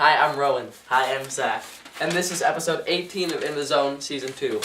Hi, I'm Rowan. Hi, I'm Zach. And this is episode 18 of In the Zone, Season 2.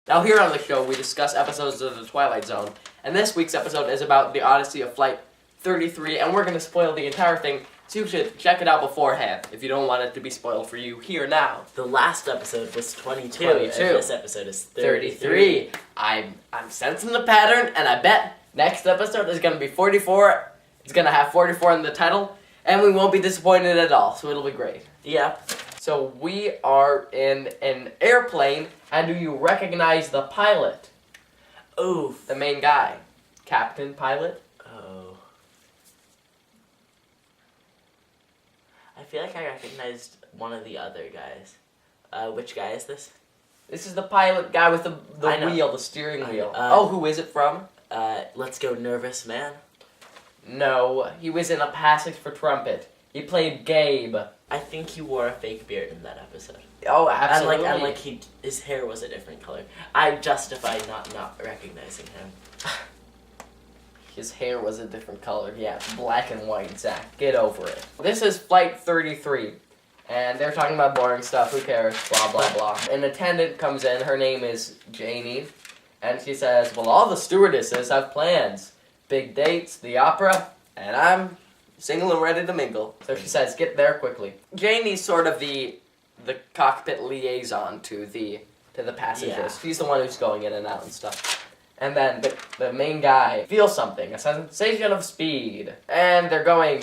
Now here on the show, we discuss episodes of the Twilight Zone. And this week's episode is about the Odyssey of Flight 33, and we're going to spoil the entire thing, so you should check it out beforehand if you don't want it to be spoiled for you here now. The last episode was 22. And this episode is 33. I'm sensing the pattern, and I bet next episode is going to be 44. It's going to have 44 in the title. And we won't be disappointed at all, so it'll be great. Yep. So we are in an airplane, and do you recognize the pilot? Oof. The main guy. Captain Pilot? Oh. I feel like I recognized one of the other guys. Which guy is this? This is the pilot guy with the wheel, the steering wheel. Who is it from? Let's Go Nervous Man. No, he was in A Passage for Trumpet. He played Gabe. I think he wore a fake beard in that episode. Oh, absolutely. And his hair was a different color. I justify not recognizing him. His hair was a different color. Yeah, black and white, Zach. Get over it. This is Flight 33. And they're talking about boring stuff. Who cares? Blah, blah, blah. An attendant comes in. Her name is Janie. And she says, well, all the stewardesses have plans. Big dates, the opera, and I'm single and ready to mingle. So she says, get there quickly. Janie's sort of the cockpit liaison to the passengers. Yeah. She's the one who's going in and out and stuff. And then the main guy feels something, a sensation of speed. And they're going,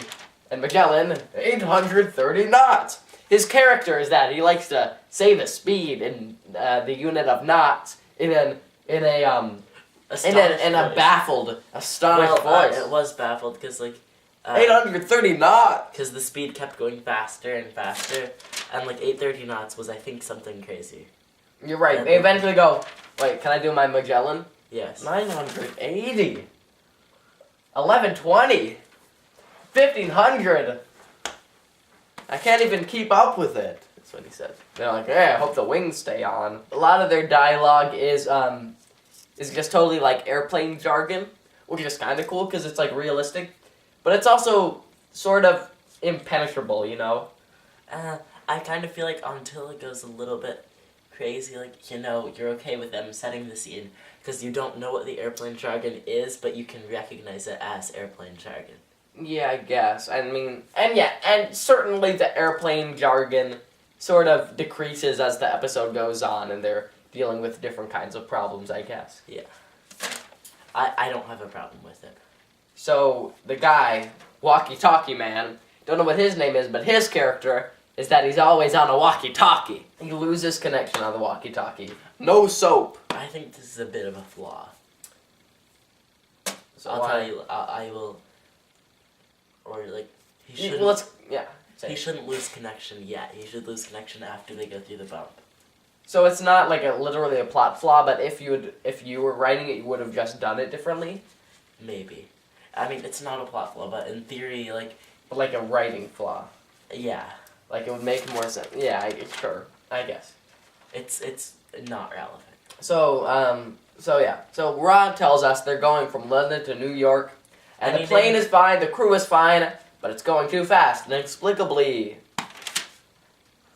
and Magellan, 830 knots. His character is that he likes to say the speed in the unit of knots in a baffled, astonished voice. It was baffled because 830 knots. Because the speed kept going faster and faster, and 830 knots was, I think, something crazy. You're right. They eventually go, wait, can I do my Magellan? Yes. 980. 1120. 1500. I can't even keep up with it. That's what he said. They're like, I hope the wings stay on. A lot of their dialogue is just totally airplane jargon, which is kind of cool because it's realistic, but it's also sort of impenetrable, you know? I kind of feel like until it goes a little bit crazy, you're okay with them setting the scene because you don't know what the airplane jargon is, but you can recognize it as airplane jargon. Yeah, I guess. I mean, and certainly the airplane jargon sort of decreases as the episode goes on, and they're dealing with different kinds of problems, I guess. Yeah. I don't have a problem with it. So, the guy, walkie-talkie man, don't know what his name is, but his character is that he's always on a walkie-talkie. He loses connection on the walkie-talkie. No soap. I think this is a bit of a flaw. So I'll tell you, I will... Or, he shouldn't... He shouldn't lose connection yet. He should lose connection after they go through the bump. So it's not literally a plot flaw, but if you were writing it, you would have just done it differently? Maybe. I mean, it's not a plot flaw, but in theory, But like a writing flaw. Yeah. It would make more sense. Yeah, sure. I guess. It's not relevant. So Rod tells us they're going from London to New York, and the plane is fine, the crew is fine, but it's going too fast, inexplicably.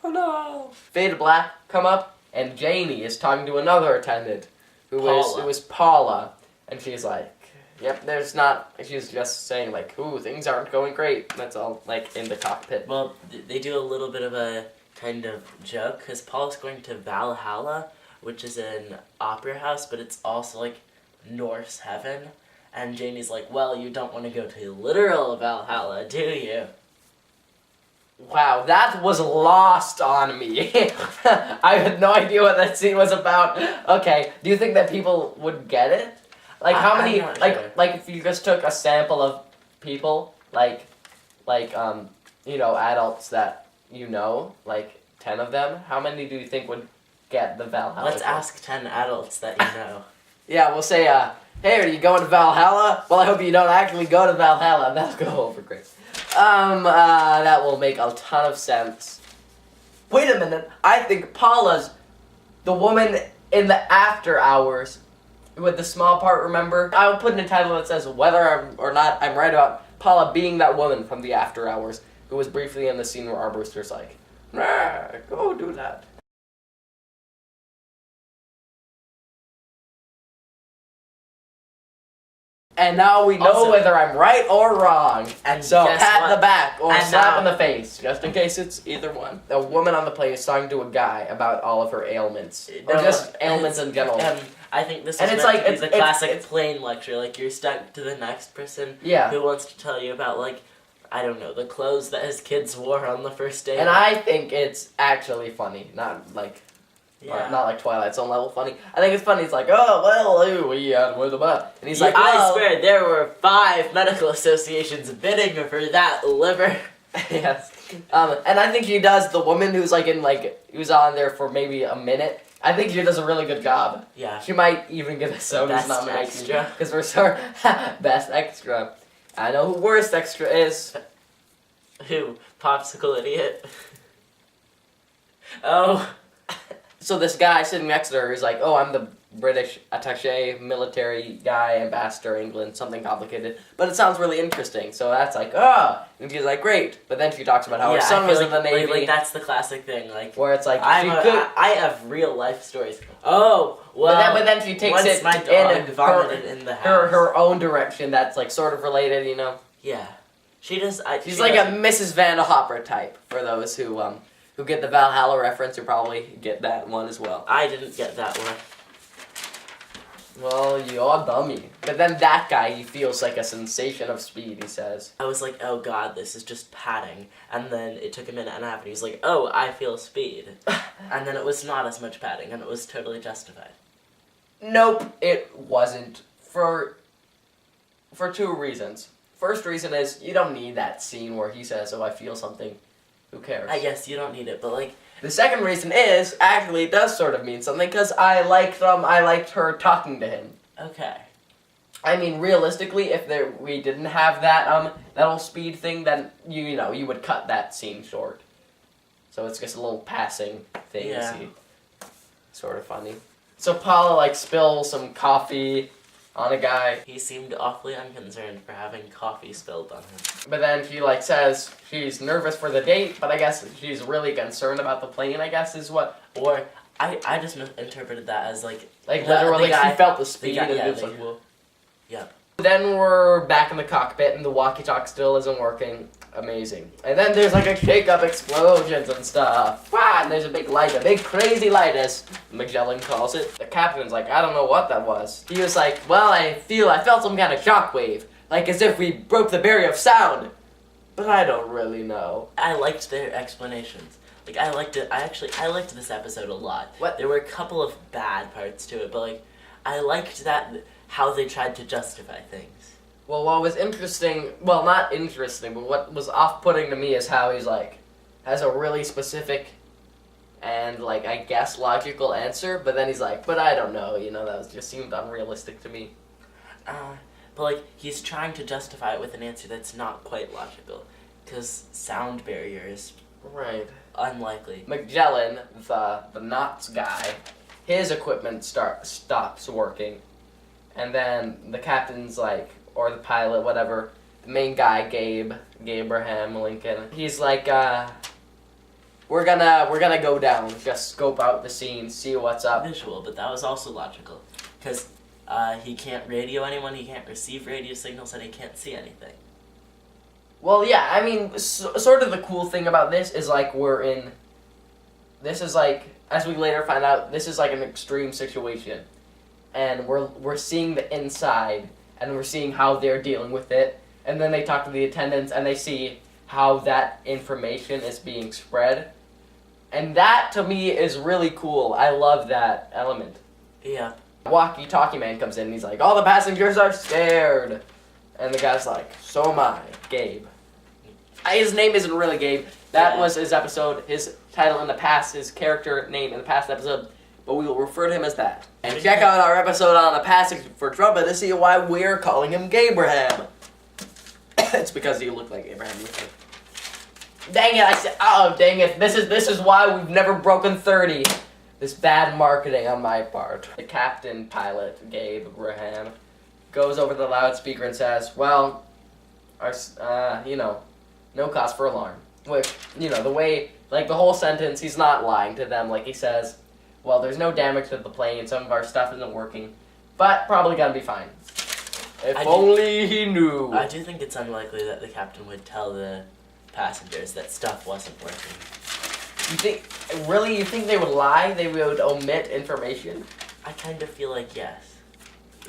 Oh no! Fade to black, come up, and Janie is talking to another attendant, who was Paula, and she's like, yep, she's just saying ooh, things aren't going great. That's all, in the cockpit. Well, they do a little bit of a kind of joke, because Paula's going to Valhalla, which is an opera house, but it's also, Norse heaven, and Janie's like, well, you don't want to go to literal Valhalla, do you? Wow, that was lost on me. I had no idea what that scene was about. Okay, do you think that people would get it? How many, I'm not sure. If you just took a sample of people, adults that 10 of them, how many do you think would get the Valhalla? Let's ask 10 adults that you know. Yeah, we'll say, hey, are you going to Valhalla? Well, I hope you don't actually go to Valhalla. That'll go over great. That will make a ton of sense. Wait a minute, I think Paula's the woman in the after hours with the small part, remember? I will put in a title that says whether or not I'm right about Paula being that woman from the after hours. who was briefly in the scene where Armbruster's like, "Nah, go do that." And now we know Also- whether I'm right or wrong. And So guess pat in what? the back or And slap now- in the face, just in case it's either one. A woman on the plane is talking to a guy about all of her ailments, or No, just ailments in general. I think this And is it's meant like- to be it's- the classic it's- plane lecture. Like, you're stuck to the next person Yeah. who wants to tell you about, like, I don't know, the clothes that his kids wore on the first day. And I think it's actually funny, not like not like Twilight Zone level funny. I think it's funny. It's like, oh well, we had with about, and he's like, I well, swear there were 5 medical associations bidding for that liver. yes. And I think she does the woman who's like who's on there for maybe a minute. I think she does a really good job. Yeah. She might even get a Sony's Best nomination extra. because we're so best extra. I know who worst extra is. Who? Popsicle idiot. Oh. So this guy sitting next to her is like, oh, I'm the British attaché, military guy, ambassador, England, something complicated. But it sounds really interesting. So that's like, oh. And she's like, great. But then she talks about how her Yeah, son I was feel in the Navy. Like, that's the classic thing. Like, where it's like, I have real life stories. Oh, well. But then she takes once it my in dog vomited in the house. her own direction that's like sort of related, you know? Yeah. She does. She's she like does- a Mrs. Van Hopper type, for those who get the Valhalla reference, who probably get that one as well. I didn't get that one. Well, you're dummy. But then that guy, he feels like a sensation of speed, he says. I was like, oh god, this is just padding. And then it took a minute and a half, and he was like, oh, I feel speed. And then it was not as much padding, and it was totally justified. Nope, it wasn't. For 2 reasons. First reason is, you don't need that scene where he says, oh, I feel something. Who cares? I guess you don't need it, but like... The second reason is, actually, it does sort of mean something, because I liked her talking to him. Okay. I mean, realistically, if we didn't have that whole speed thing, then, you would cut that scene short. So it's just a little passing thing Yeah. to see. Sort of funny. So Paula, spills some coffee on a guy. He seemed awfully unconcerned for having coffee spilled on him. But then she, says she's nervous for the date, but I guess she's really concerned about the plane, I guess, is what... Or, I just interpreted that as, literally, guy- she felt the speed, guy- and yeah, it was the- like, whoa. Yep. Then we're back in the cockpit, and the walkie-talkie still isn't working. Amazing. And then there's, a shake-up, explosions and stuff. Wow, and there's a big light, a big crazy light, as Magellan calls it. The captain's like, I don't know what that was. He was like, well, I felt some kind of shockwave. Like as if we broke the barrier of sound. But I don't really know. I liked their explanations. I liked it. I liked this episode a lot. What? There were a couple of bad parts to it, but, I liked how they tried to justify things. Well, what was interesting, well, not interesting, but what was off-putting to me is how he's has a really specific and, I guess logical answer, but then he's like, but I don't know, that just seemed unrealistic to me. But, he's trying to justify it with an answer that's not quite logical, because sound barrier is Right. unlikely. Magellan, the knots guy, his equipment stops working, and then the captain's or the pilot, whatever, the main guy, Abraham Lincoln, he's like, we're gonna go down, just scope out the scene, see what's up. Visual, but that was also logical, because he can't radio anyone, he can't receive radio signals, and he can't see anything. Well, yeah, I mean, sort of the cool thing about this is, this is, as we later find out, this is, an extreme situation. And we're seeing the inside, and we're seeing how they're dealing with it. And then they talk to the attendants, and they see how that information is being spread. And that, to me, is really cool. I love that element. Yeah. Walkie-talkie man comes in, and he's like, all the passengers are scared. And the guy's like, so am I, Gabe. His name isn't really Gabe. That was his episode, his title in the past, his character name in the past episode. But we will refer to him as that. And check out our episode on A Passage for Trumpet to see why we're calling him Gabraham. It's because he looked like Abraham Lincoln. Dang it, I said, oh, dang it. This is why we've never broken 30. This bad marketing on my part. The captain pilot, Gabraham, goes over the loudspeaker and says, well, our, no cause for alarm. Which, you know, the way, like the whole sentence, he's not lying to them. Like he says, well, there's no damage to the plane, some of our stuff isn't working, but probably gonna be fine. If only he knew. I do think it's unlikely that the captain would tell the passengers that stuff wasn't working. You think they would lie? They would omit information? I kind of feel like yes.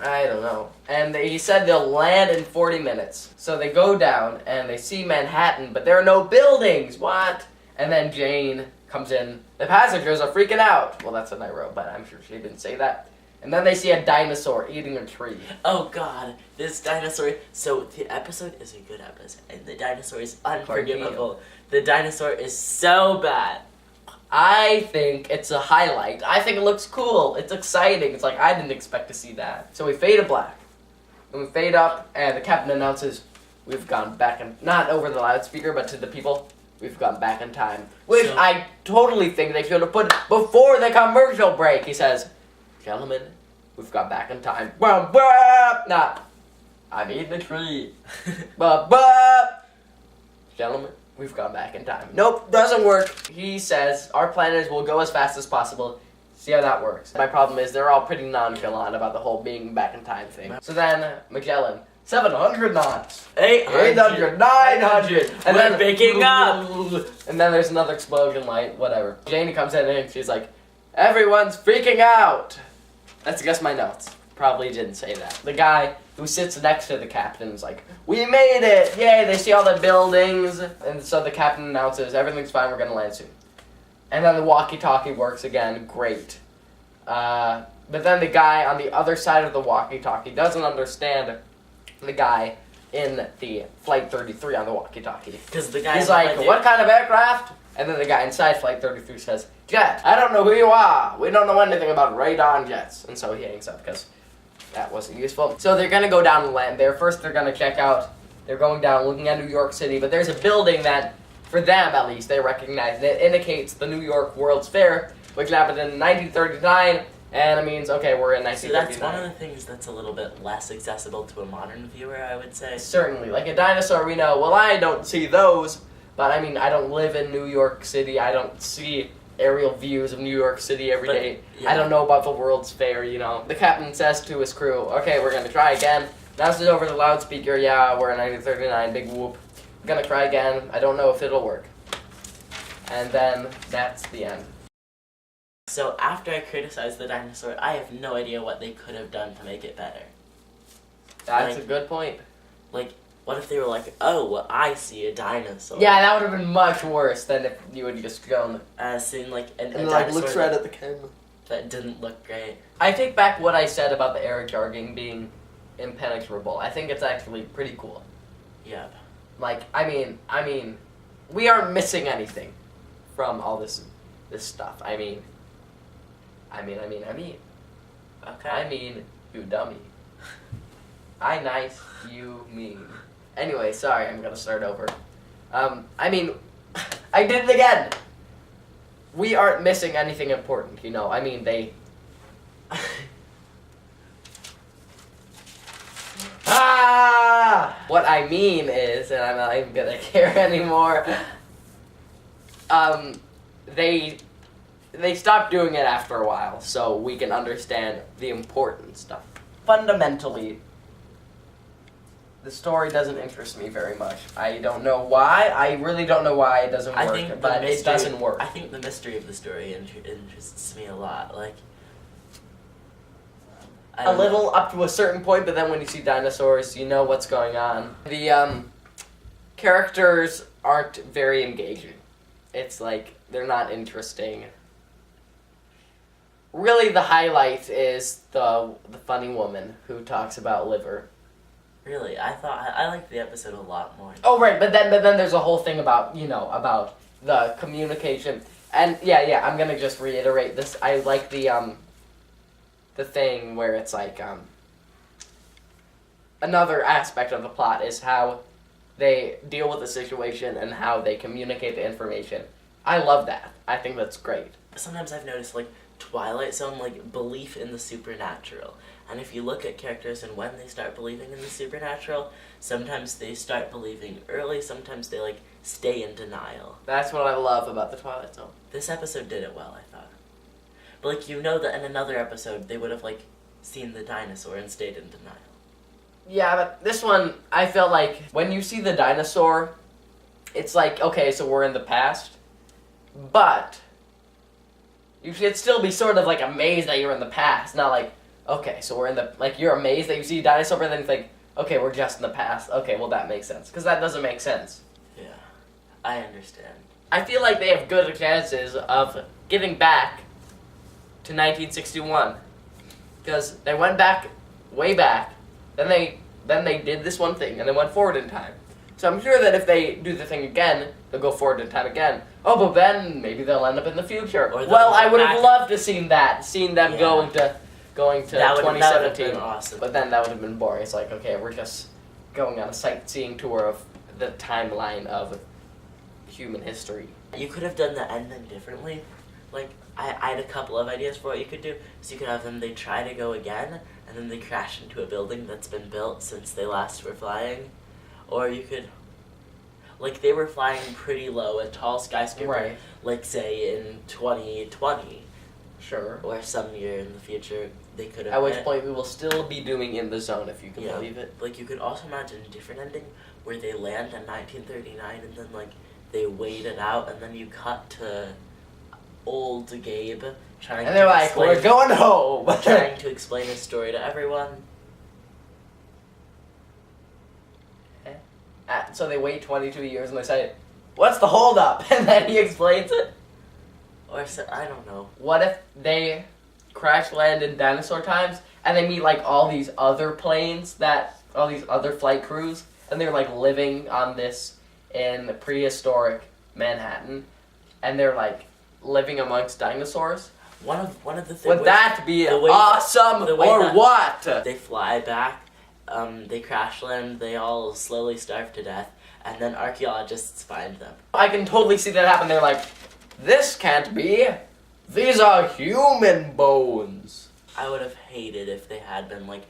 I don't know. And he said they'll land in 40 minutes. So they go down and they see Manhattan, but there are no buildings. What? And then Jane comes in. The passengers are freaking out. Well, that's what I wrote, but I'm sure she didn't say that. And then they see a dinosaur eating a tree. Oh god, this dinosaur. So the episode is a good episode, and the dinosaur is unforgivable. The dinosaur is so bad. I think it's a highlight. I think it looks cool. It's exciting. It's like, I didn't expect to see that. So we fade to black. And we fade up, and the captain announces, we've gone back in, not over the loudspeaker, but to the people, we've gone back in time. Which I totally think they should have put before the commercial break. He says, gentlemen, we've gone back in time. Nah, I'm eating a tree. Gentlemen, we've gone back in time. Nope, doesn't work. He says, our planners will go as fast as possible. See how that works. My problem is they're all pretty nonchalant about the whole being back in time thing. So then, Magellan, 700 knots. 800, 900. And we're picking up. And then there's another explosion light, whatever. Janie comes in and she's like, everyone's freaking out. That's just my notes. Probably didn't say that. The guy who sits next to the captain is like, we made it! Yay, they see all the buildings. And so the captain announces, everything's fine, we're gonna land soon. And then the walkie-talkie works again, great. But then the guy on the other side of the walkie-talkie doesn't understand the guy in the Flight 33 on the walkie-talkie. Because the guy he's like, what kind of aircraft? And then the guy inside Flight 33 says, jet, I don't know who you are. We don't know anything about radar and jets. And so he hangs up because that wasn't useful. So they're going to go down and land there. First, they're going to check out. They're going down, looking at New York City. But there's a building that, for them at least, they recognize. And it indicates the New York World's Fair, which happened in 1939. And it means, okay, we're in 1939. So that's one of the things that's a little bit less accessible to a modern viewer, I would say. Certainly. Like a dinosaur, we know, well, I don't see those. But, I mean, I don't live in New York City. I don't see aerial views of New York City every day. Yeah. I don't know about the World's Fair, you know. The captain says to his crew, okay, we're going to try again. Announces over the loudspeaker, yeah, we're in 1939, big whoop. We're going to try again. I don't know if it'll work. And then that's the end. So after I criticized the dinosaur, I have no idea what they could have done to make it better. That's a good point. Like, what if they were like, oh, well, I see a dinosaur? Yeah, that would have been much worse than if you had just gone. Seeing like a dinosaur looks right at the camera. That didn't look great. I take back what I said about the air jargon being impenetrable. I think it's actually pretty cool. Yeah. Like, I mean, we aren't missing anything from all this stuff. I mean. Okay. I mean, you dummy. I nice, you mean. Anyway, sorry, I'm gonna start over. I mean, I did it again! We aren't missing anything important, you know. I mean, they... What I mean is, and I'm not even gonna care anymore, they stopped doing it after a while, so we can understand the important stuff. Fundamentally, the story doesn't interest me very much. I don't know why. I really don't know why it doesn't work, but it doesn't work. I think the mystery of the story interests me a lot. Like, a little up to a certain point, but then when you see dinosaurs, you know what's going on. The characters aren't very engaging. It's like, they're not interesting. Really, the highlight is the funny woman who talks about liver. Really, I liked the episode a lot more. Oh right, but then there's a whole thing about about the communication, and yeah, I'm gonna just reiterate this. I like the thing where it's like another aspect of the plot is how they deal with the situation and how they communicate the information. I love that. I think that's great. Sometimes I've noticed like Twilight Zone, like belief in the supernatural. And if you look at characters and when they start believing in the supernatural, sometimes they start believing early, sometimes they like stay in denial. That's what I love about the Twilight Zone. This episode did it well, I thought. But, like, you know that in another episode, they would have, like, seen the dinosaur and stayed in denial. Yeah, but this one, I felt like when you see the dinosaur, it's like, okay, so we're in the past, but you should still be sort of, like, amazed that you're in the past, not like, okay, so we're in the, like, you're amazed that you see a dinosaur, but then you think, okay, we're just in the past. Okay, well, that makes sense, because that doesn't make sense. Yeah, I understand. I feel like they have good chances of getting back to 1961, because they went back, way back, then they did this one thing, and they went forward in time. So I'm sure that if they do the thing again, they'll go forward in time again. Oh, but then maybe they'll end up in the future. Well, I would have loved to seen that, them going to that 2017. That would have been awesome. But then that would have been boring. It's like, okay, we're just going on a sightseeing tour of the timeline of human history. You could have done the ending differently. Like, I had a couple of ideas for what you could do. So you could have them, they try to go again, and then they crash into a building that's been built since they last were flying. Or you could, like, they were flying pretty low, a tall skyscraper, Right. like, say, in 2020. Sure. Or some year in the future, they could have At which hit. point we will still be doing In the Zone, if you can Yeah. believe it. Like, you could also imagine a different ending where they land in 1939 and then, like, they wait it out and then you cut to old Gabe trying And they're to like, explain, we're going home! trying to explain his story to everyone. So they wait 22 years and they say, what's the holdup? And then he explains it. Or, so, I don't know. What if they crash land in dinosaur times and they meet like all these other planes all these other flight crews, and they're like living on this in prehistoric Manhattan, and they're like living amongst dinosaurs? One of the things Would that be the way- awesome the way or that- what? they fly back, they crash land, they all slowly starve to death, and then archaeologists find them. I can totally see that happen. They're like, this can't be. These are human bones. I would have hated if they had been like,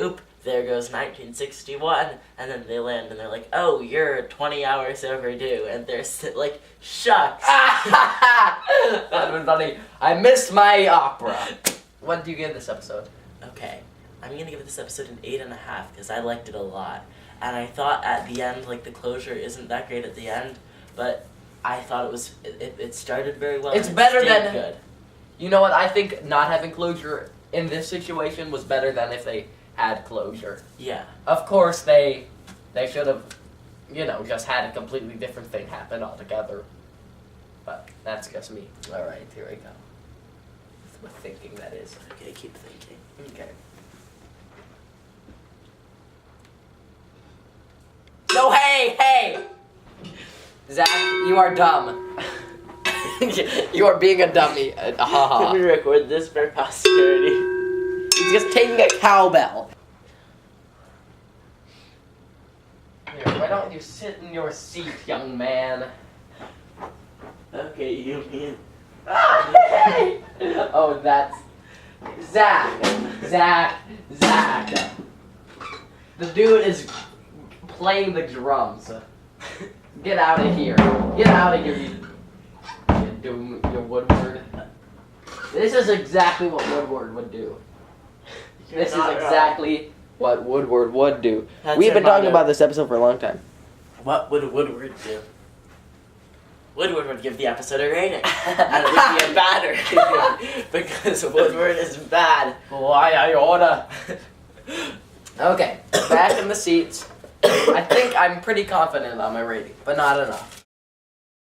oop, there goes 1961, and then they land and they're like, oh, you're 20 hours overdue, and they're like, shucks. That would have been funny. I missed my opera. What do you give this episode? Okay, I'm gonna give this episode an 8.5 because I liked it a lot, and I thought at the end, like, the closure isn't that great at the end, but I thought it started very well. It's and better stayed than- good. You know what? I think not having closure in this situation was better than if they had closure. Yeah. Of course, they should have, just had a completely different thing happen altogether. But that's just me. All right, here we go. With thinking, that is. Okay, keep thinking. Okay. No, hey! Zach, you are dumb. You are being a dummy. Can we record this for posterity? He's just taking a cowbell. Here, why don't you sit in your seat, young man? Okay, you mean... Oh, that's... Zach! The dude is playing the drums. Get out of here. Get out of here, you Woodward. This is exactly what Woodward would do. This is exactly what Woodward would do. That's We've been your talking motto. about this episode for a long time. What would Woodward do? Woodward would give the episode a rating. And it would be a bad rating. Because Woodward is bad. Why I order? Okay, back in the seats. I think I'm pretty confident on my rating, but not enough.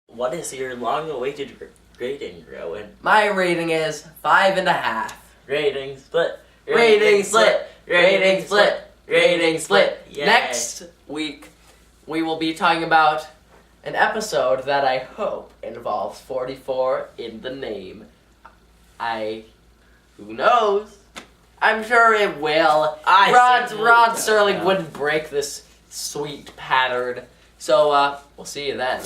What is your long-awaited rating, Rowan? My rating is 5.5. Rating split. Rating split. Rating split. Rating split. Yay. Next week, we will be talking about an episode that I hope involves 44 in the name. Who knows? I'm sure it will. Rod certainly Serling don't know. wouldn't break this sweet pattern. So, we'll see you then.